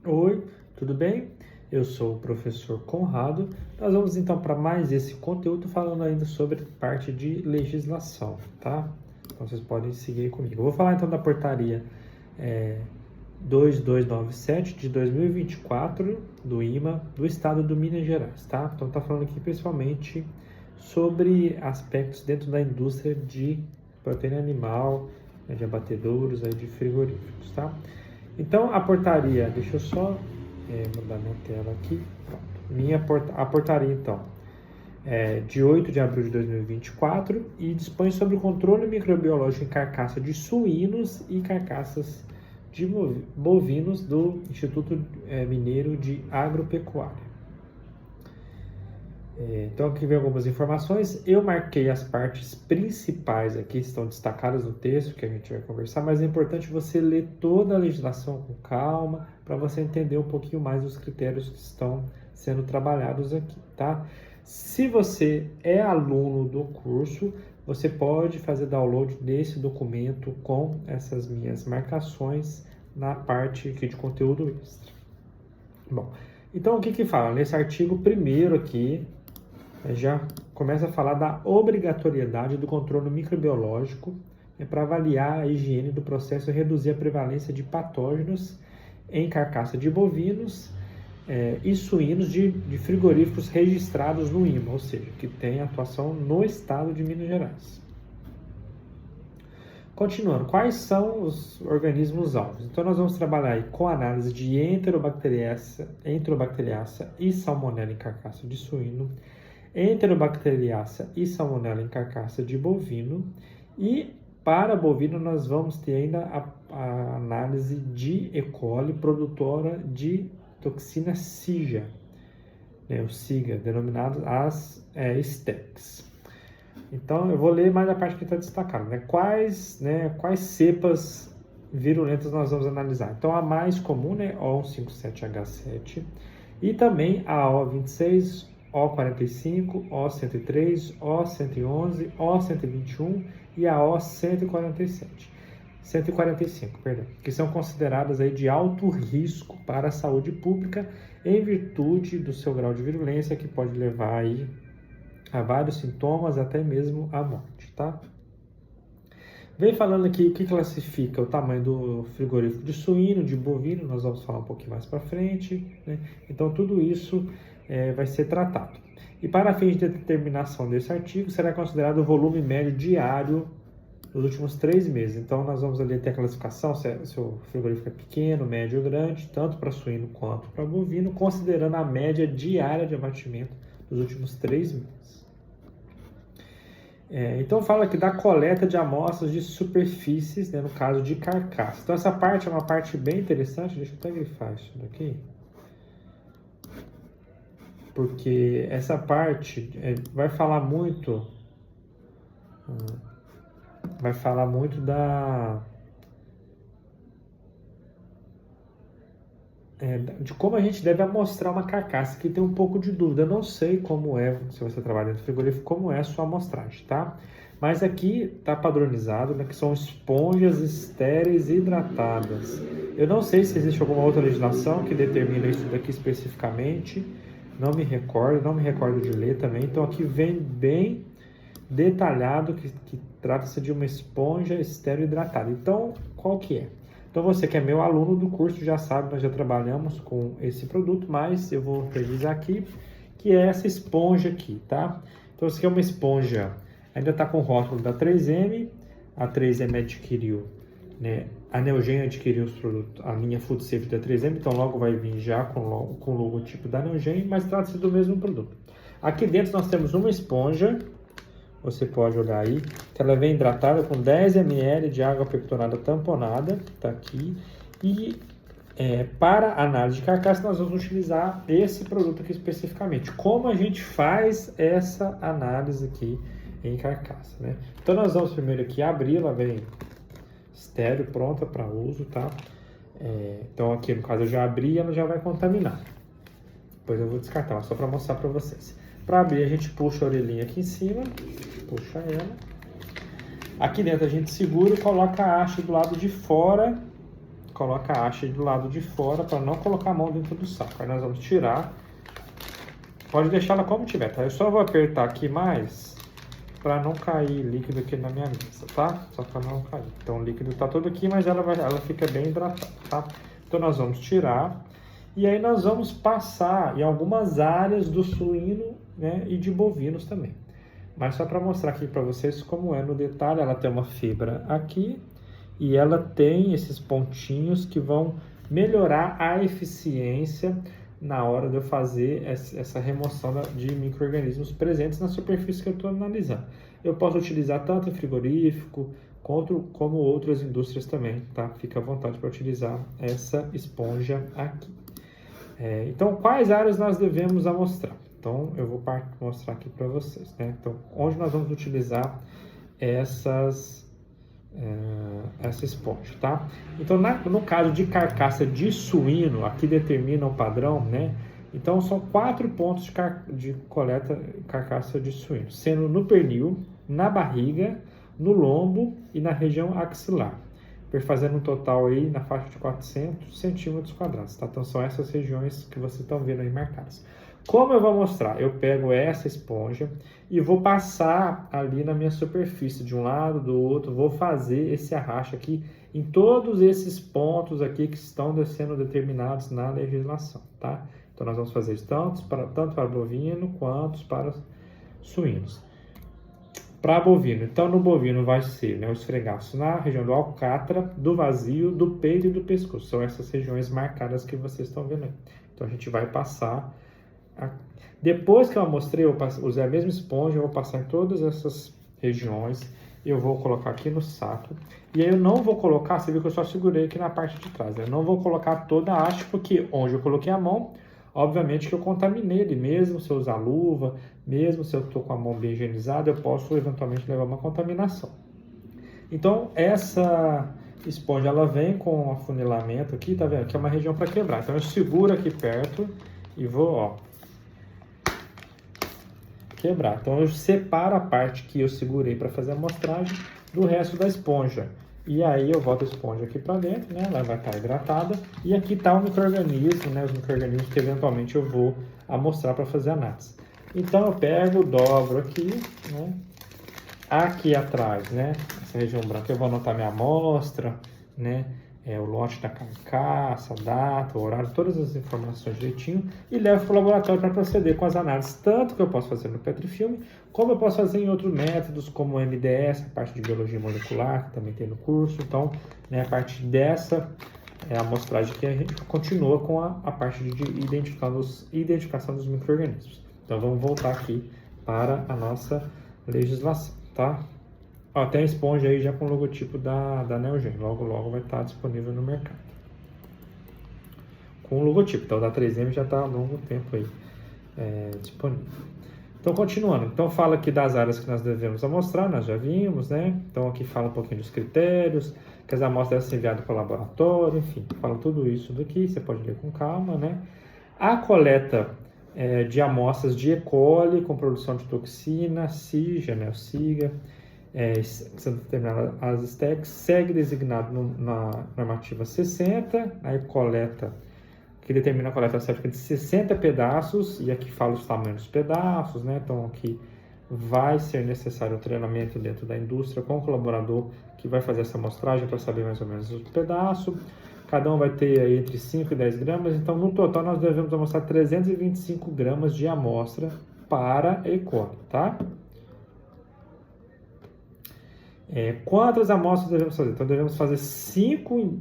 Oi, tudo bem? Eu sou o professor Conrado. Nós vamos então para mais esse conteúdo falando ainda sobre parte de legislação, tá? Então vocês podem seguir comigo. Eu vou falar então da portaria 2297 de 2024 do IMA do Estado do Minas Gerais, tá? Então tá falando aqui principalmente sobre aspectos dentro da indústria de proteína animal, né, de abatedouros, aí de frigoríficos, tá? Então, a portaria, deixa eu só mudar minha tela aqui. Pronto. A portaria, então, é de 8 de abril de 2024 e dispõe sobre o controle microbiológico em carcaça de suínos e carcaças de bovinos do Instituto Mineiro de Agropecuária. Então aqui vem algumas informações. Eu marquei as partes principais aqui, estão destacadas no texto que a gente vai conversar, mas é importante você ler toda a legislação com calma, para você entender um pouquinho mais os critérios que estão sendo trabalhados aqui, tá? Se você é aluno do curso, você pode fazer download desse documento com essas minhas marcações na parte aqui de conteúdo extra. Bom, então o que que fala? Nesse artigo primeiro aqui, já começa a falar da obrigatoriedade do controle microbiológico para avaliar a higiene do processo e reduzir a prevalência de patógenos em carcaça de bovinos e suínos de frigoríficos registrados no IMA, ou seja, que tem atuação no estado de Minas Gerais. Continuando, quais são os organismos alvos? Então nós vamos trabalhar aí com análise de Enterobacteriaceae e Salmonella em carcaça de suíno, Enterobacteriaceae e Salmonella em carcaça de bovino, e para bovino nós vamos ter ainda a análise de E. coli produtora de toxina SIGA, né, o SIGA, denominado as STECs. Então eu vou ler mais a parte que está destacada, né? Quais cepas virulentas nós vamos analisar? Então a mais comum, né, O157H7, e também a O26, O45, O103, O111, O121 e a O145, que são consideradas aí de alto risco para a saúde pública em virtude do seu grau de virulência, que pode levar aí a vários sintomas, até mesmo a morte, tá? Vem falando aqui o que classifica o tamanho do frigorífico de suíno, de bovino, nós vamos falar um pouquinho mais para frente, né? Então tudo isso vai ser tratado. E para fins de determinação desse artigo, será considerado o volume médio diário nos últimos 3 meses. Então nós vamos ali ter a classificação, se o frigorífico é pequeno, médio ou grande, tanto para suíno quanto para bovino, considerando a média diária de abatimento dos últimos 3 meses. Então fala aqui da coleta de amostras de superfícies, né, no caso de carcaça. Então essa parte é uma parte bem interessante, deixa eu até grifar isso daqui. Porque essa parte vai falar muito de como a gente deve amostrar uma carcaça, que tem um pouco de dúvida. Eu não sei como é, se você trabalha dentro do frigorífico, como é a sua amostragem, tá? Mas aqui está padronizado, né, que são esponjas estéreis hidratadas. Eu não sei se existe alguma outra legislação que determina isso daqui especificamente, não me recordo de ler também. Então aqui vem bem detalhado que trata-se de uma esponja estéreo hidratada. Então, qual que é? Então você que é meu aluno do curso já sabe, nós já trabalhamos com esse produto, mas eu vou revisar aqui, que é essa esponja aqui, tá? Então isso aqui é uma esponja, ainda está com o rótulo da 3M, a 3M adquiriu, né? A Neogen adquiriu os produtos, a linha Food Safe da 3M, então logo vai vir já com o logotipo da Neogen, mas trata-se do mesmo produto. Aqui dentro nós temos uma esponja, você pode olhar aí, que ela vem hidratada com 10 ml de água pectonada tamponada, tá aqui. E para análise de carcaça nós vamos utilizar esse produto aqui especificamente. Como a gente faz essa análise aqui em carcaça, né? Então nós vamos primeiro aqui abrir, ela vem estéreo, pronta para uso, tá? Então aqui no caso eu já abri e ela já vai contaminar. Depois eu vou descartar, mas só para mostrar para vocês. Para abrir a gente puxa a orelhinha aqui em cima, puxa ela. Aqui dentro a gente segura e coloca a haste do lado de fora coloca a haste do lado de fora para não colocar a mão dentro do saco. Aí nós vamos tirar. Pode deixar ela como tiver, tá? Eu só vou apertar aqui mais para não cair líquido aqui na minha mesa, tá? Só para não cair. Então o líquido tá todo aqui, mas ela fica bem hidratada, tá? Então nós vamos tirar e aí nós vamos passar em algumas áreas do suíno, né, e de bovinos também. Mas só para mostrar aqui para vocês como é no detalhe, ela tem uma fibra aqui e ela tem esses pontinhos que vão melhorar a eficiência na hora de eu fazer essa remoção de micro-organismos presentes na superfície que eu estou analisando. Eu posso utilizar tanto em frigorífico como outras indústrias também, tá? Fica à vontade para utilizar essa esponja aqui. Então, quais áreas nós devemos amostrar? Então, eu vou mostrar aqui para vocês, né? Então, onde nós vamos utilizar essa esponja, tá? Então, no caso de carcaça de suíno, aqui determina o padrão, né? Então, são 4 pontos de coleta carcaça de suíno, sendo no pernil, na barriga, no lombo e na região axilar, fazendo um total aí na faixa de 400 centímetros quadrados, tá? Então, são essas regiões que vocês estão vendo aí marcadas. Como eu vou mostrar? Eu pego essa esponja e vou passar ali na minha superfície, de um lado, do outro, vou fazer esse arrasto aqui em todos esses pontos aqui que estão sendo determinados na legislação, tá? Então, nós vamos fazer isso tanto para bovino quanto para suínos. Para bovino, então no bovino vai ser, né, o esfregaço na região do alcatra, do vazio, do peito e do pescoço. São essas regiões marcadas que vocês estão vendo aí. Então, a gente vai passar. Depois que eu mostrei, eu usei a mesma esponja, eu vou passar em todas essas regiões, eu vou colocar aqui no saco, e aí eu não vou colocar, você viu que eu só segurei aqui na parte de trás, né? Eu não vou colocar toda a haste, porque onde eu coloquei a mão, obviamente que eu contaminei ele, mesmo se eu usar luva, mesmo se eu estou com a mão bem higienizada, eu posso eventualmente levar uma contaminação. Então, essa esponja, ela vem com afunilamento aqui, tá vendo? Que é uma região para quebrar. Então, eu seguro aqui perto e vou, ó, quebrar. Então, eu separo a parte que eu segurei para fazer a amostragem do resto da esponja. E aí, eu boto a esponja aqui para dentro, né? Ela vai estar hidratada. E aqui está o micro-organismo, né? Os micro-organismos que eventualmente eu vou amostrar para fazer análise. Então, eu pego, dobro aqui, né? Aqui atrás, né? Essa região branca, eu vou anotar minha amostra, né? O lote da carcaça, a data, o horário, todas as informações direitinho e levo para o laboratório para proceder com as análises, tanto que eu posso fazer no Petrifilme, como eu posso fazer em outros métodos, como o MDS, a parte de biologia molecular, que também tem no curso. Então, né, a partir dessa amostragem que a gente continua com a parte de identificação dos micro-organismos. Então, vamos voltar aqui para a nossa legislação, tá? Ó, tem a esponja aí já com o logotipo da Neogen. Logo vai estar disponível no mercado. Com o logotipo. Então, da 3M já está há longo tempo aí disponível. Então, continuando. Então, fala aqui das áreas que nós devemos amostrar. Nós já vimos, né? Então, aqui fala um pouquinho dos critérios, que as amostras devem ser enviadas para o laboratório. Enfim, fala tudo isso daqui. Você pode ler com calma, né? A coleta de amostras de E. coli com produção de toxina, SIGA, né? O SIGA. Sendo determinadas as stacks, segue designado na normativa 60, aí coleta, que determina a coleta cerca de 60 pedaços, e aqui fala os tamanhos dos pedaços, né? Então aqui vai ser necessário um treinamento dentro da indústria com o colaborador que vai fazer essa amostragem para saber mais ou menos o pedaço. Cada um vai ter aí entre 5 e 10 gramas, então no total nós devemos amostrar 325 gramas de amostra para E. coli, tá? Quantas amostras devemos fazer? Então, devemos fazer 5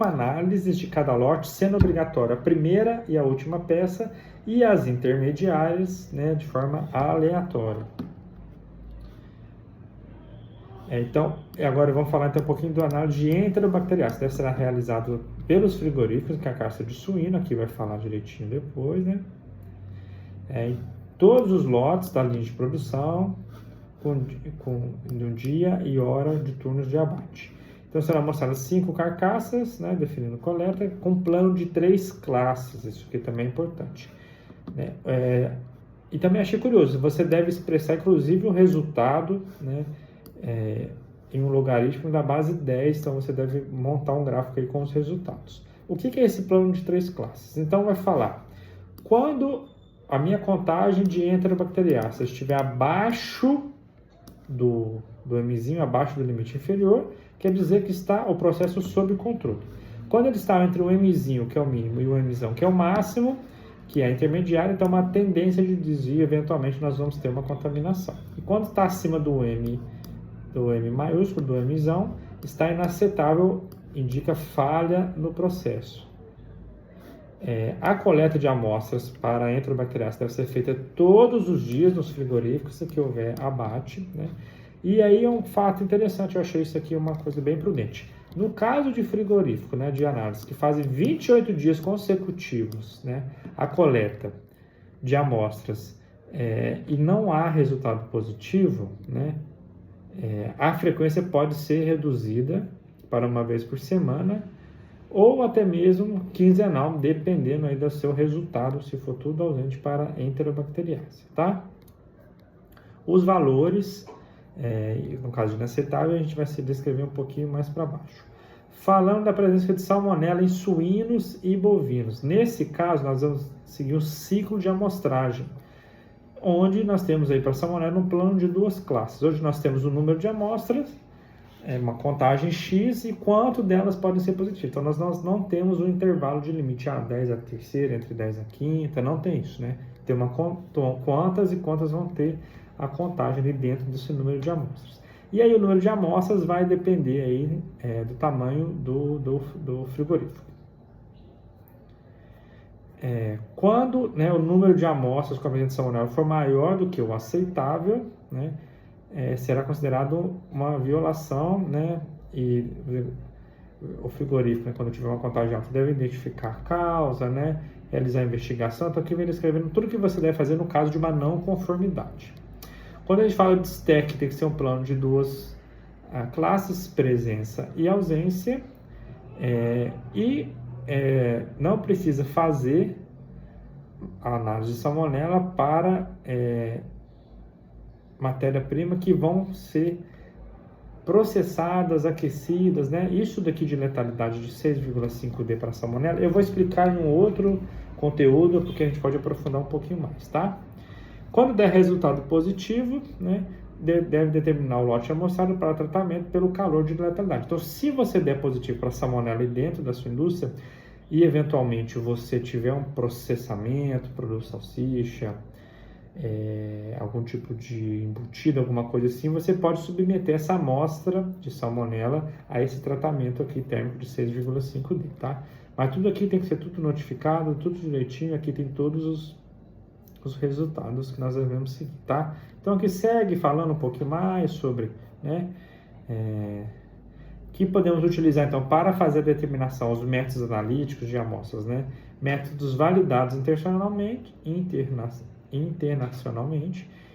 análises de cada lote, sendo obrigatória a primeira e a última peça, e as intermediárias, né, de forma aleatória. Então, agora vamos falar então, um pouquinho do análise de enterobacteriais, que deve ser realizado pelos frigoríficos, carcaça de suíno, aqui vai falar direitinho depois, né? Em todos os lotes da linha de produção, no dia e hora de turnos de abate. Então, serão mostradas 5 carcaças, né, definindo coleta, com plano de 3 classes, isso aqui também é importante. Né? E também achei curioso, você deve expressar, inclusive, o resultado, né, em um logaritmo da base 10, então você deve montar um gráfico aí com os resultados. O que é esse plano de 3 classes? Então vai falar, quando a minha contagem de enterobacteriáceas estiver abaixo do Mzinho, abaixo do limite inferior, quer dizer que está o processo sob controle. Quando ele está entre o Mzinho, que é o mínimo, e o Mzão, que é o máximo, que é intermediário, então uma tendência de desvio, eventualmente nós vamos ter uma contaminação. E quando está acima do M maiúsculo, do Mzão, está inaceitável, indica falha no processo. A coleta de amostras para enterobacteriáceas deve ser feita todos os dias nos frigoríficos, se que houver abate, né? E aí é um fato interessante, eu achei isso aqui uma coisa bem prudente. No caso de frigorífico, né, de análise, que fazem 28 dias consecutivos, né, a coleta de amostras e não há resultado positivo, né, a frequência pode ser reduzida para uma vez por semana ou até mesmo quinzenal, dependendo aí do seu resultado, se for tudo ausente para enterobacteriácea, tá? Os valores, no caso de inaceitável, a gente vai se descrever um pouquinho mais para baixo. Falando da presença de salmonela em suínos e bovinos. Nesse caso, nós vamos seguir o ciclo de amostragem, onde nós temos aí para salmonela um plano de 2 classes. Hoje nós temos o número de amostras, uma contagem X e quanto delas podem ser positivas. Então, nós não temos um intervalo de limite 10 a terceira, entre 10 a quinta, não tem isso, né? Tem quantas e quantas vão ter a contagem ali dentro desse número de amostras. E aí o número de amostras vai depender aí, do tamanho do frigorífico. Quando, né, o número de amostras com a presença de salmonela for maior do que o aceitável, né, será considerado uma violação, né, e o frigorífico, né, quando tiver uma contagem alta, deve identificar a causa, né, realizar a investigação. Então aqui vem descrevendo tudo que você deve fazer no caso de uma não conformidade. Quando a gente fala de STEC, tem que ser um plano de 2 classes, presença e ausência, não precisa fazer a análise de salmonela para matéria-prima que vão ser processadas, aquecidas, né? Isso daqui de letalidade de 6,5D para salmonela, eu vou explicar em um outro conteúdo, porque a gente pode aprofundar um pouquinho mais, tá? Quando der resultado positivo, né, deve determinar o lote amostrado para tratamento pelo calor de letalidade. Então, se você der positivo para salmonela dentro da sua indústria e eventualmente você tiver um processamento, produto salsicha, algum tipo de embutido, alguma coisa assim, você pode submeter essa amostra de salmonela a esse tratamento aqui térmico de 6,5D, tá? Mas tudo aqui tem que ser tudo notificado, tudo direitinho, aqui tem todos os resultados que nós devemos seguir, tá? Então aqui segue falando um pouquinho mais sobre, né, que podemos utilizar então para fazer a determinação, os métodos analíticos de amostras, né? Métodos validados internacionalmente,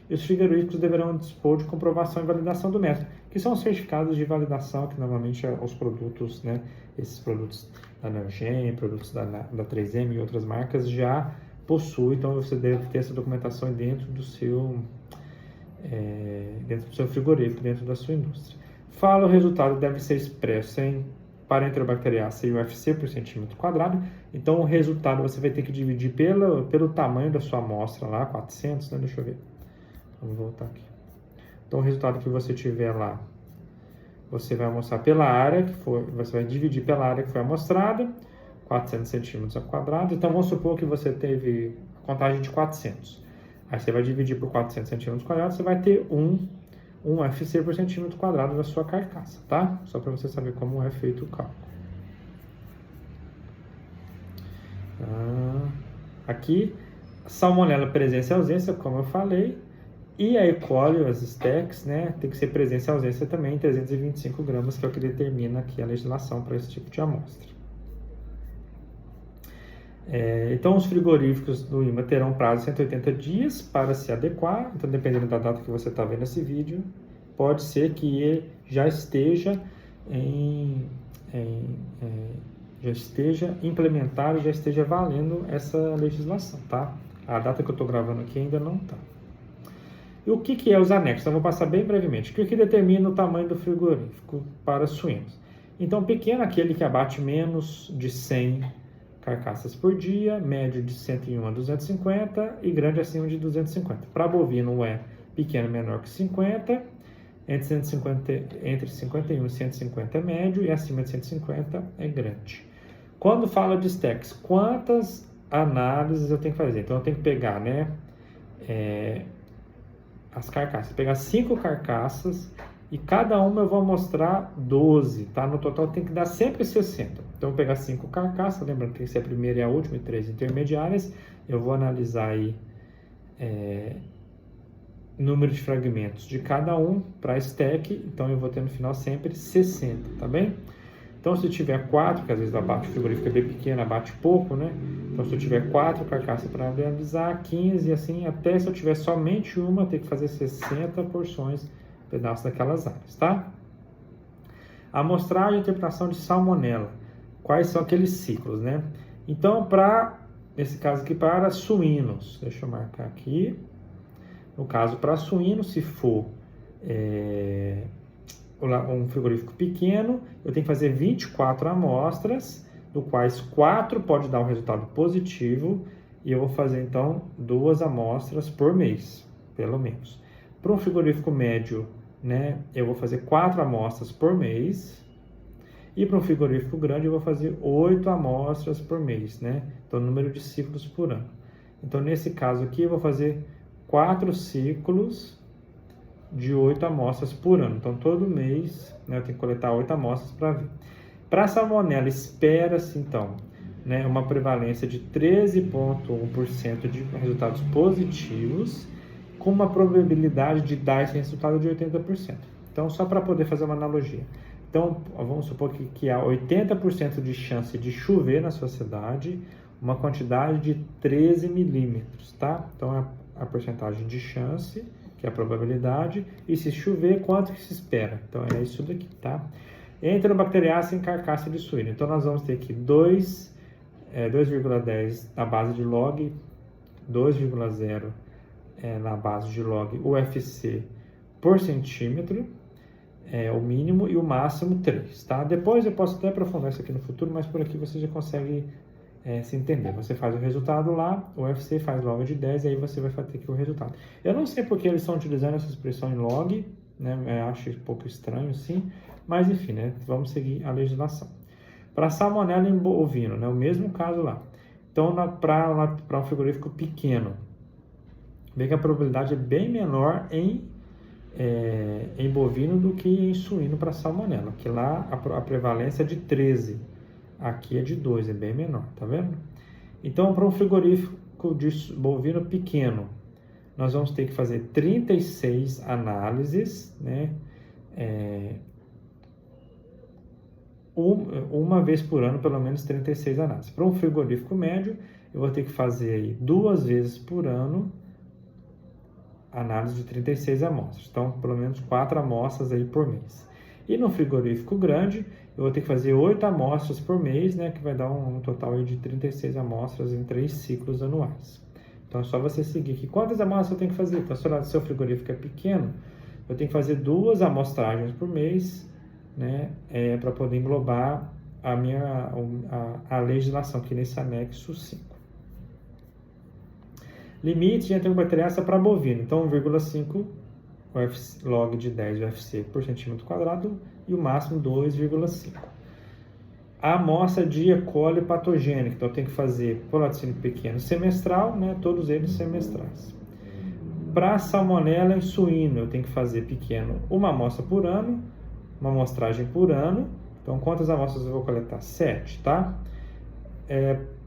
e os frigoríficos deverão dispor de comprovação e validação do método, que são os certificados de validação que normalmente os produtos, né, esses produtos da Neogen, produtos da 3M e outras marcas já possuem, então você deve ter essa documentação dentro do seu frigorífico, dentro da sua indústria. O resultado deve ser expresso para enterobacteriácea e UFC por centímetro quadrado. Então, o resultado você vai ter que dividir pelo tamanho da sua amostra lá, 400, né? Deixa eu ver. Vamos voltar aqui. Então, o resultado que você tiver lá, você vai mostrar pela área você vai dividir pela área que foi amostrada, 400 centímetros ao quadrado. Então, vamos supor que você teve contagem de 400. Aí, você vai dividir por 400 centímetros quadrados, você vai ter um UFC por centímetro quadrado da sua carcaça, tá? Só para você saber como é feito o cálculo. Aqui, salmonela, presença e ausência, como eu falei, e a E. coli, as STECs, né, tem que ser presença e ausência também, 325 gramas, que é o que determina aqui a legislação para esse tipo de amostra. Então, os frigoríficos do IMA terão um prazo de 180 dias para se adequar. Então, dependendo da data que você está vendo esse vídeo, pode ser que ele já esteja implementado, já esteja valendo essa legislação, tá? A data que eu estou gravando aqui ainda não está. E o que é os anexos? Eu vou passar bem brevemente. O que determina o tamanho do frigorífico para suínos? Então, pequeno é aquele que abate menos de 100 carcaças por dia, médio de 101 a 250 e grande acima de 250. Para bovino é pequeno menor que 50, entre 51 e 150 é médio e acima de 150 é grande. Quando fala de stacks, quantas análises eu tenho que fazer? Então eu tenho que pegar, né, as carcaças, pegar 5 carcaças e cada uma eu vou mostrar 12, tá? No total tem que dar sempre 60. Então eu vou pegar 5 carcaças, lembrando que tem que ser a primeira e a última e 3 intermediárias. Eu vou analisar aí número de fragmentos de cada um para stack, então eu vou ter no final sempre 60, tá bem? Então se eu tiver 4, que às vezes abate, o frigorífico é bem pequeno, abate pouco, né? Então se eu tiver 4 carcaças para analisar, 15 e assim, até se eu tiver somente uma, eu tenho que fazer 60 porções, pedaços daquelas áreas, tá? Amostragem e interpretação de salmonela. Quais são aqueles ciclos, né? Então, nesse caso aqui, para suínos, deixa eu marcar aqui. No caso, para suínos, se for um frigorífico pequeno, eu tenho que fazer 24 amostras, do quais 4 pode dar um resultado positivo, e eu vou fazer, então, 2 amostras por mês, pelo menos. Para um frigorífico médio, né, eu vou fazer 4 amostras por mês, e para um frigorífico grande eu vou fazer 8 amostras por mês, né? Então, número de ciclos por ano. Então, nesse caso aqui, eu vou fazer 4 ciclos de 8 amostras por ano. Então, todo mês, né, eu tenho que coletar 8 amostras para ver. Para a salmonela, espera-se, então, né, uma prevalência de 13,1% de resultados positivos, com uma probabilidade de dar esse resultado de 80%. Então, só para poder fazer uma analogia. Então, vamos supor que há 80% de chance de chover na sua cidade, uma quantidade de 13 milímetros, tá? Então, é a porcentagem de chance, que é a probabilidade, e se chover, quanto que se espera? Então, é isso daqui, tá? Enterobacteriácea em carcaça de suíno. Então, nós vamos ter aqui 2,10 na base de log, 2,0 na base de log UFC por centímetro, o mínimo, e o máximo 3, tá? Depois eu posso até aprofundar isso aqui no futuro, mas por aqui você já consegue se entender. Você faz o resultado lá, o UFC faz log de 10, e aí você vai ter aqui o resultado. Eu não sei porque eles estão utilizando essa expressão em log, né? Eu acho um pouco estranho, sim, mas enfim, né? Vamos seguir a legislação. Para salmonela em bovino, né? O mesmo caso lá. Então, para um frigorífico pequeno, vê que a probabilidade é bem menor em bovino do que em suíno para salmonela, que lá a prevalência é de 13, aqui é de 2, é bem menor, tá vendo? Então, para um frigorífico de bovino pequeno, nós vamos ter que fazer 36 análises, né? Uma vez por ano, pelo menos 36 análises. Para um frigorífico médio, eu vou ter que fazer aí 2 vezes por ano análise de 36 amostras. Então, pelo menos 4 amostras aí por mês. E no frigorífico grande, eu vou ter que fazer 8 amostras por mês, né, que vai dar um total aí de 36 amostras em 3 ciclos anuais. Então, é só você seguir aqui. Quantas amostras eu tenho que fazer? Então, se o seu frigorífico é pequeno, eu tenho que fazer 2 amostragens por mês, né, para poder englobar a legislação aqui nesse anexo 5. Limite de enterobacteriácea para bovino. Então, 1,5 log de 10 UFC por centímetro quadrado e o máximo 2,5. A amostra de E. coli patogênica. Então, eu tenho que fazer por laticínio pequeno semestral, né? Todos eles semestrais. Para salmonela em suíno, eu tenho que fazer pequeno uma amostra por ano, uma amostragem por ano. Então, quantas amostras eu vou coletar? 7, tá?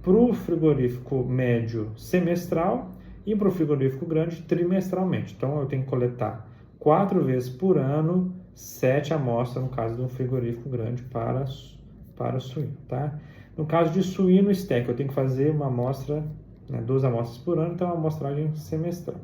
Para o frigorífico médio, semestral, e para o frigorífico grande, trimestralmente. Então, eu tenho que coletar 4 vezes por ano, 7 amostras, no caso de um frigorífico grande para suíno, tá? No caso de suíno stack, eu tenho que fazer uma amostra, né, 2 amostras por ano, então é uma amostragem semestral.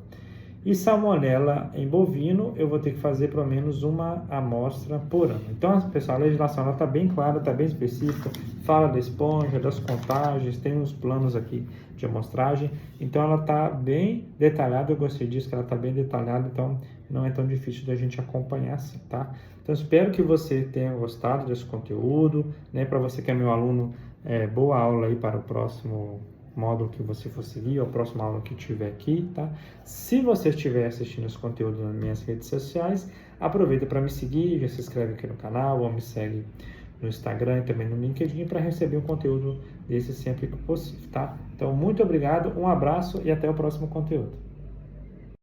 E salmonela em bovino, eu vou ter que fazer pelo menos uma amostra por ano. Então, pessoal, a legislação está bem clara, está bem específica, fala da esponja, das contagens, tem uns planos aqui de amostragem. Então, ela está bem detalhada, eu gostei disso, que ela está bem detalhada, então não é tão difícil da gente acompanhar assim, tá? Então, espero que você tenha gostado desse conteúdo, né? Para você que é meu aluno, boa aula aí para o próximo módulo que você for seguir, ou a próxima aula que tiver aqui, tá? Se você estiver assistindo esse conteúdo nas minhas redes sociais, aproveita para me seguir, já se inscreve aqui no canal, ou me segue no Instagram e também no LinkedIn para receber um conteúdo desse sempre que possível, tá? Então, muito obrigado, um abraço e até o próximo conteúdo.